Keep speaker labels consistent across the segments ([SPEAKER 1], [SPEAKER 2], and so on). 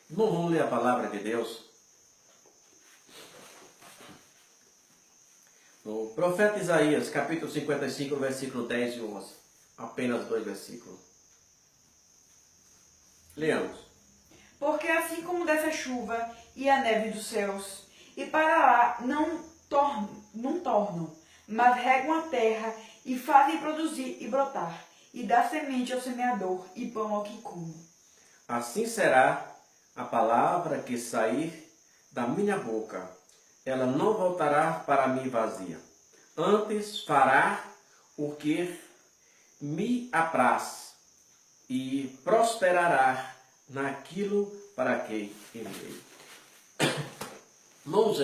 [SPEAKER 1] Não vamos ler a palavra de Deus? No profeta Isaías, capítulo 55, versículo 10 e 11. Apenas 2 versículos. Leamos.
[SPEAKER 2] Porque assim como desce a chuva e a neve dos céus, e para lá não tornam, mas regam a terra e fazem produzir e brotar, e dá semente ao semeador e pão ao que come.
[SPEAKER 1] Assim será a palavra que sair da minha boca. Ela não voltará para mim vazia. Antes fará o que me apraz e prosperará naquilo para que enviei. Irmãos,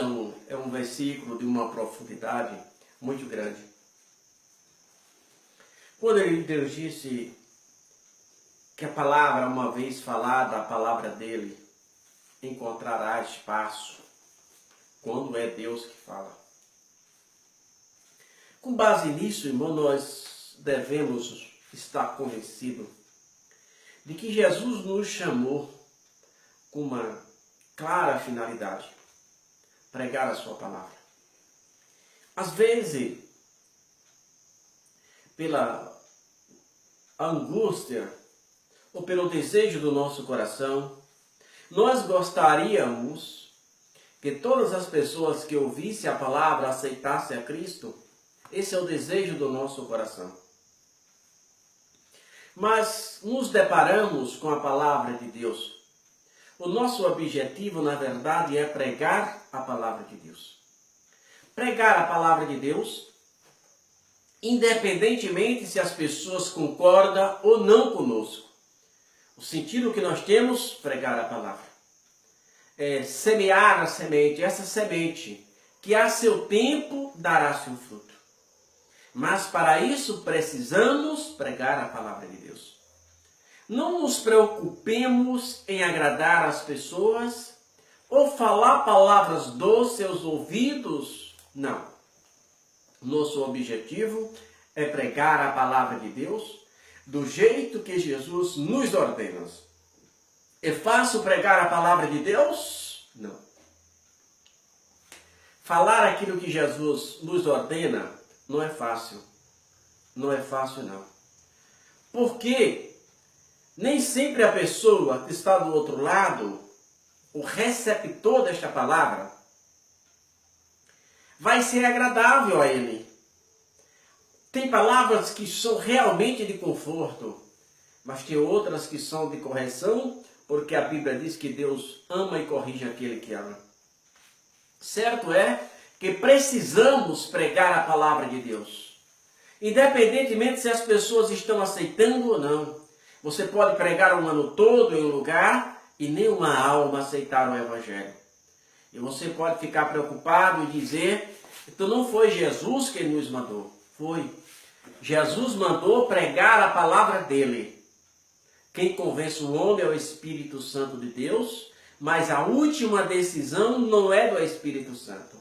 [SPEAKER 1] é um versículo de uma profundidade muito grande. Quando Deus disse que a palavra, uma vez falada, a palavra dele, encontrará espaço, quando é Deus que fala. Com base nisso, irmão, nós devemos estar convencidos de que Jesus nos chamou com uma clara finalidade, pregar a sua palavra. Às vezes, pela angústia ou pelo desejo do nosso coração, nós gostaríamos que todas as pessoas que ouvissem a palavra aceitassem a Cristo. Esse é o desejo do nosso coração. Mas nos deparamos com a palavra de Deus. O nosso objetivo, na verdade, é pregar a palavra de Deus. Pregar a palavra de Deus, independentemente se as pessoas concordam ou não conosco. O sentido que nós temos, pregar a palavra, é semear a semente, essa semente que a seu tempo dará seu fruto. Mas para isso precisamos pregar a palavra de Deus. Não nos preocupemos em agradar as pessoas ou falar palavras doces aos ouvidos. Não. Nosso objetivo é pregar a palavra de Deus do jeito que Jesus nos ordena. É fácil pregar a palavra de Deus? Não. Falar aquilo que Jesus nos ordena não é fácil. Não é fácil, não. Porque nem sempre a pessoa que está do outro lado, o receptor desta palavra, vai ser agradável a ele. Tem palavras que são realmente de conforto, mas tem outras que são de correção, porque a Bíblia diz que Deus ama e corrige aquele que ama. Certo é que precisamos pregar a palavra de Deus, independentemente se as pessoas estão aceitando ou não. Você pode pregar um ano todo em um lugar e nenhuma alma aceitar o Evangelho. E você pode ficar preocupado e dizer, então não foi Jesus que nos mandou. Foi. Jesus mandou pregar a palavra dele. Quem convence o homem é o Espírito Santo de Deus, mas a última decisão não é do Espírito Santo.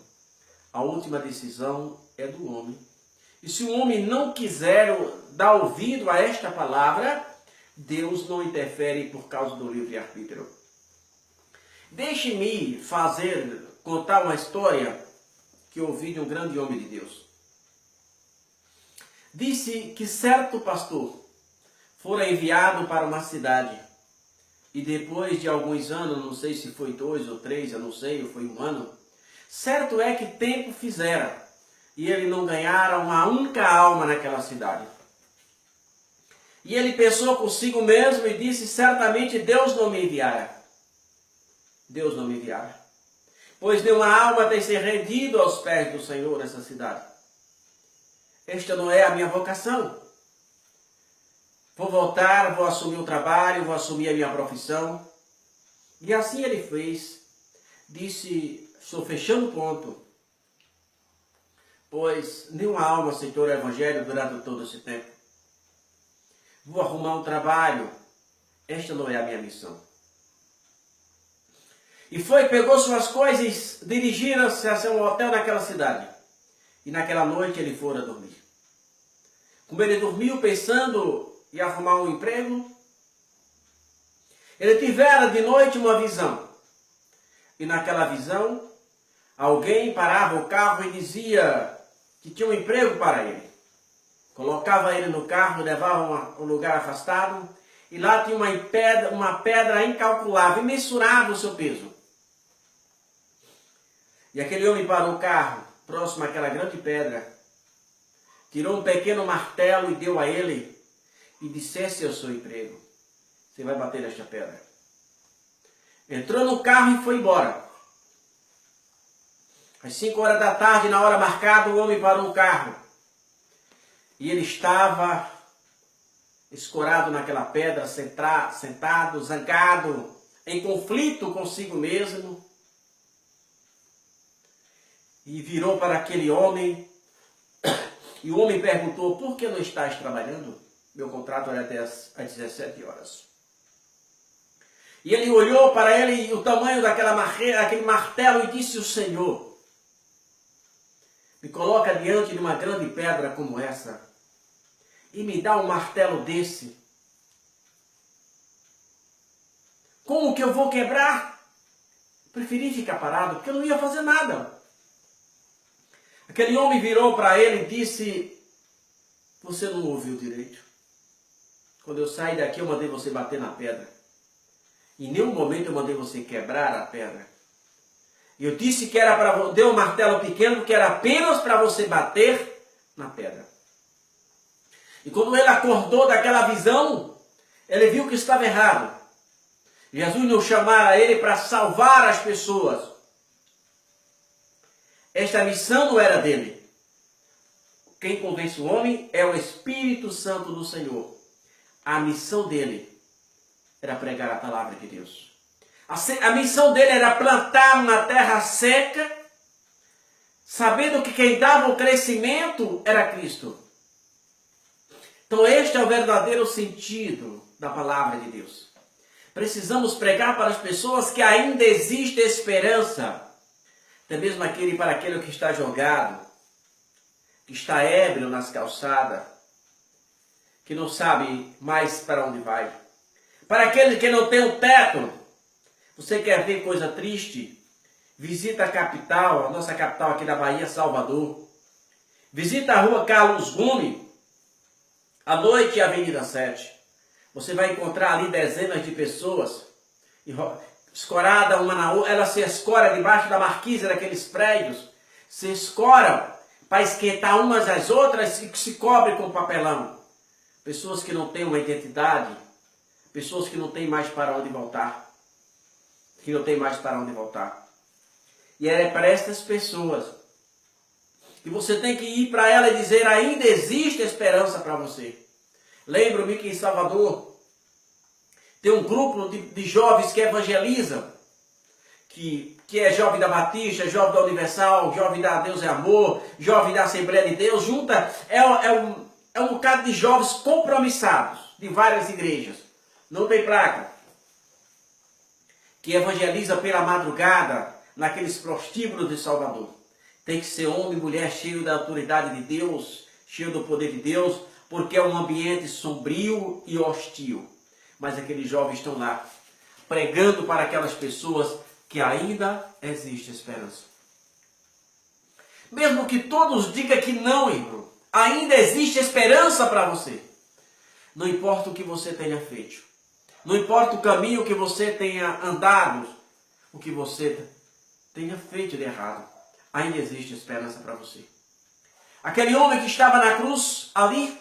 [SPEAKER 1] A última decisão é do homem. E se o homem não quiser dar ouvido a esta palavra, Deus não interfere por causa do livre-arbítrio. Deixe-me contar uma história que ouvi de um grande homem de Deus. Disse que certo pastor fora enviado para uma cidade e depois de alguns anos, não sei se foi 2 ou 3, eu não sei, ou foi 1 ano, certo é que tempo fizera e ele não ganhara uma única alma naquela cidade. E ele pensou consigo mesmo e disse, certamente Deus não me enviara. Deus não me enviara. Pois nenhuma alma tem se rendido aos pés do Senhor nessa cidade. Esta não é a minha vocação. Vou voltar, vou assumir o trabalho, vou assumir a minha profissão. E assim ele fez. Disse, estou fechando o ponto. Pois nenhuma alma aceitou o Evangelho durante todo esse tempo. Vou arrumar um trabalho. Esta não é a minha missão. E pegou suas coisas, dirigiram-se a um hotel naquela cidade. E naquela noite ele fora dormir. Como ele dormiu pensando em arrumar um emprego, Ele tivera de noite uma visão. E naquela visão, alguém parava o carro e dizia que tinha um emprego para ele. Colocava ele no carro, levava a um lugar afastado, e lá tinha uma pedra incalculável, imensurável o seu peso. E aquele homem parou o carro, próximo àquela grande pedra, tirou um pequeno martelo e deu a ele, e dissesse ao seu emprego: você vai bater nesta pedra. Entrou no carro e foi embora. Às 5 horas da tarde, na hora marcada, o homem parou o carro. E ele estava escorado naquela pedra, sentado, zangado, em conflito consigo mesmo. E virou para aquele homem, e o homem perguntou: por que não estás trabalhando? Meu contrato era até às 17 horas. E ele olhou para ele, o tamanho daquele martelo, e disse: o Senhor me coloca diante de uma grande pedra como essa, e me dá um martelo desse. Como que eu vou quebrar? Preferi ficar parado, porque eu não ia fazer nada. Aquele homem virou para ele e disse: você não ouviu direito. Quando eu saí daqui, eu mandei você bater na pedra. Em nenhum momento eu mandei você quebrar a pedra. Eu disse que era para você, deu um martelo pequeno, que era apenas para você bater na pedra. E quando ele acordou daquela visão, ele viu que estava errado. Jesus não chamara ele para salvar as pessoas. Esta missão não era dele. Quem convence o homem é o Espírito Santo do Senhor. A missão dele era pregar a palavra de Deus. A missão dele era plantar uma terra seca, sabendo que quem dava o crescimento era Cristo. Então este é o verdadeiro sentido da palavra de Deus. Precisamos pregar para as pessoas que ainda existe esperança. Até mesmo para aquele que está jogado, que está ébrio nas calçadas, que não sabe mais para onde vai. Para aquele que não tem um teto. Você quer ver coisa triste? Visita a capital, a nossa capital aqui da Bahia, Salvador. Visita a rua Carlos Gomes, à noite e a Avenida 7. Você vai encontrar ali dezenas de pessoas, escorada uma na outra. Ela se escora debaixo da marquise daqueles prédios. Se escoram para esquentar umas às outras e se cobre com papelão. Pessoas que não têm uma identidade. Pessoas que não têm mais para onde voltar. Que não têm mais para onde voltar. E é para estas pessoas que você tem que ir para ela e dizer: ainda existe esperança para você. Lembro-me que em Salvador tem um grupo de jovens que evangelizam. Que é jovem da Batista, jovem da Universal, jovem da Deus é Amor, jovem da Assembleia de Deus. Junta, é um bocado de jovens compromissados de várias igrejas. Não tem placa. Que evangeliza pela madrugada naqueles prostíbulos de Salvador. Tem que ser homem e mulher cheio da autoridade de Deus, cheio do poder de Deus, porque é um ambiente sombrio e hostil. Mas aqueles jovens estão lá, pregando para aquelas pessoas que ainda existe esperança. Mesmo que todos digam que não, irmão, ainda existe esperança para você. Não importa o que você tenha feito. Não importa o caminho que você tenha andado, o que você tenha feito de errado, ainda existe esperança para você. Aquele homem que estava na cruz, ali,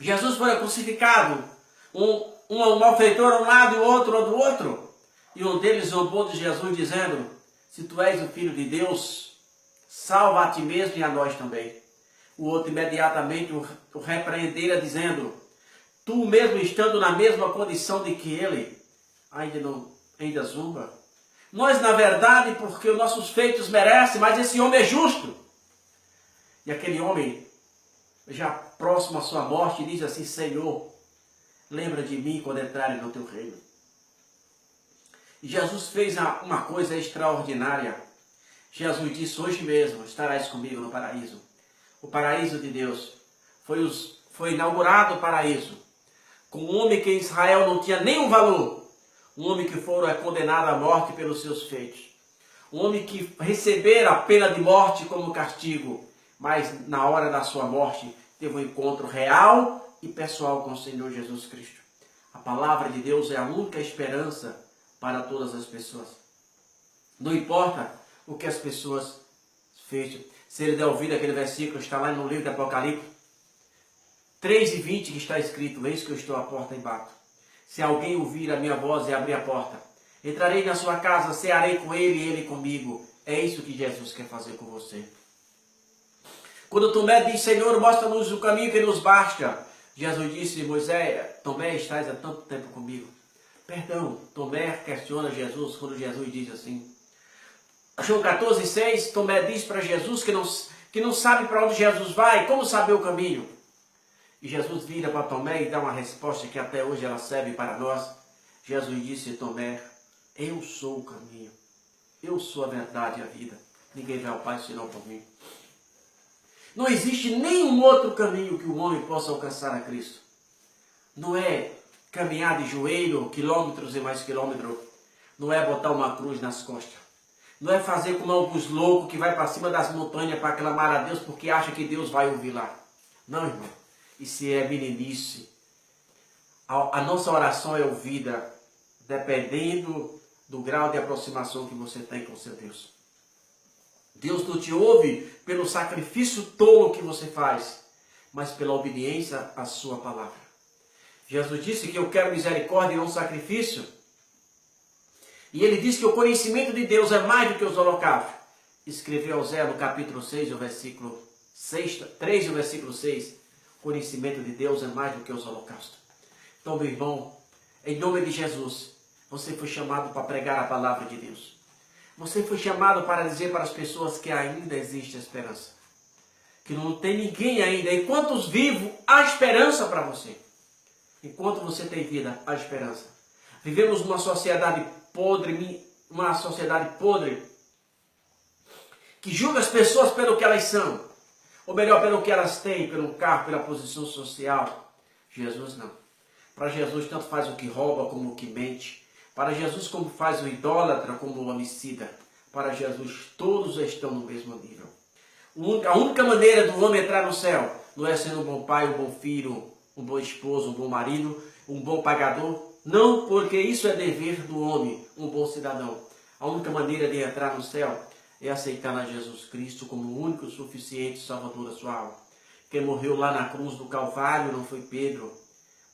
[SPEAKER 1] Jesus foi crucificado, um malfeitor a um lado e o outro do outro, e um deles zombou de Jesus dizendo: se tu és o Filho de Deus, salva a ti mesmo e a nós também. O outro imediatamente o repreendera dizendo: tu mesmo estando na mesma condição de que ele, ainda zomba. Nós, na verdade, porque os nossos feitos merecem, mas esse homem é justo. E aquele homem, já próximo à sua morte, diz assim: Senhor, lembra de mim quando entrarem no teu reino. E Jesus fez uma coisa extraordinária. Jesus disse: hoje mesmo estarás comigo no paraíso. O paraíso de Deus. Foi inaugurado o paraíso. Com um homem que em Israel não tinha nenhum valor. Um homem que fora condenado à morte pelos seus feitos. Um homem que recebera a pena de morte como castigo, mas na hora da sua morte teve um encontro real e pessoal com o Senhor Jesus Cristo. A palavra de Deus é a única esperança para todas as pessoas. Não importa o que as pessoas fecham. Se ele der ouvido aquele versículo, está lá no livro de Apocalipse 3:20, que está escrito: eis que eu estou à porta e bato. Se alguém ouvir a minha voz e abrir a porta, entrarei na sua casa, cearei com ele e ele comigo. É isso que Jesus quer fazer com você. Quando Tomé diz: Senhor, mostra-nos o caminho que nos basta, Jesus disse: Moisés, Tomé, estás há tanto tempo comigo. Perdão, Tomé questiona Jesus quando Jesus diz assim. João 14:6, Tomé diz para Jesus que não sabe para onde Jesus vai, como saber o caminho. E Jesus vira para Tomé e dá uma resposta que até hoje ela serve para nós. Jesus disse: Tomé, eu sou o caminho, eu sou a verdade e a vida. Ninguém vai ao Pai senão por mim. Não existe nenhum outro caminho que o homem possa alcançar a Cristo. Não é caminhar de joelho, quilômetros e mais quilômetros. Não é botar uma cruz nas costas. Não é fazer como alguns loucos que vai para cima das montanhas para clamar a Deus porque acha que Deus vai ouvir lá. Não, irmão. Isso é meninice. A nossa oração é ouvida dependendo do grau de aproximação que você tem com o seu Deus. Deus não te ouve pelo sacrifício tolo que você faz, mas pela obediência à sua palavra. Jesus disse que eu quero misericórdia e não sacrifício. E ele disse que o conhecimento de Deus é mais do que os holocaustos. Escreveu Oséias no capítulo 6, o versículo 3 e o versículo 6. O conhecimento de Deus é mais do que os holocaustos. Então, meu irmão, em nome de Jesus, você foi chamado para pregar a palavra de Deus. Você foi chamado para dizer para as pessoas que ainda existe esperança. Que não tem ninguém ainda. Enquanto os vivos, há esperança para você. Enquanto você tem vida, há esperança. Vivemos numa sociedade podre, que julga as pessoas pelo que elas são. Ou melhor, pelo que elas têm, pelo carro, pela posição social. Jesus não. Para Jesus, tanto faz o que rouba como o que mente. Para Jesus, como faz o idólatra, como o homicida. Para Jesus, todos estão no mesmo nível. A única maneira do homem entrar no céu não é sendo um bom pai, um bom filho, um bom esposo, um bom marido, um bom pagador. Não, porque isso é dever do homem, um bom cidadão. A única maneira de entrar no céu é aceitar a Jesus Cristo como o único suficiente Salvador da sua alma. Quem morreu lá na cruz do Calvário não foi Pedro,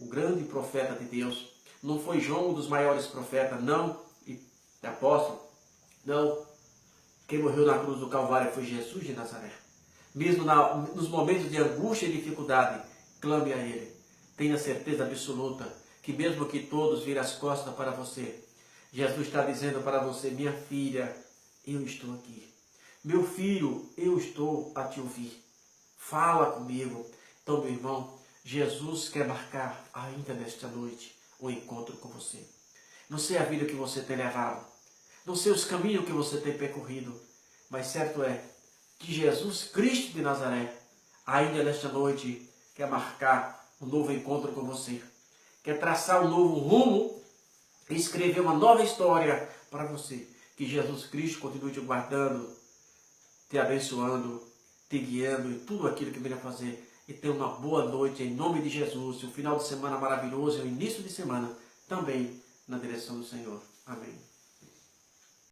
[SPEAKER 1] o grande profeta de Deus. Não foi João, um dos maiores profetas, não, e apóstolo, não. Quem morreu na cruz do Calvário foi Jesus de Nazaré. Mesmo nos momentos de angústia e dificuldade, clame a Ele. Tenha certeza absoluta que mesmo que todos virem as costas para você, Jesus está dizendo para você: minha filha, eu estou aqui. Meu filho, eu estou a te ouvir. Fala comigo. Então, meu irmão, Jesus quer marcar ainda nesta noite um encontro com você. Não sei a vida que você tem levado. Não sei os caminhos que você tem percorrido. Mas certo é que Jesus Cristo de Nazaré, ainda nesta noite, quer marcar um novo encontro com você. Quer traçar um novo rumo e escrever uma nova história para você. Que Jesus Cristo continue te guardando, te abençoando, te guiando em tudo aquilo que venha fazer. E tenha uma boa noite em nome de Jesus. Um final de semana maravilhoso e um início de semana também na direção do Senhor. Amém.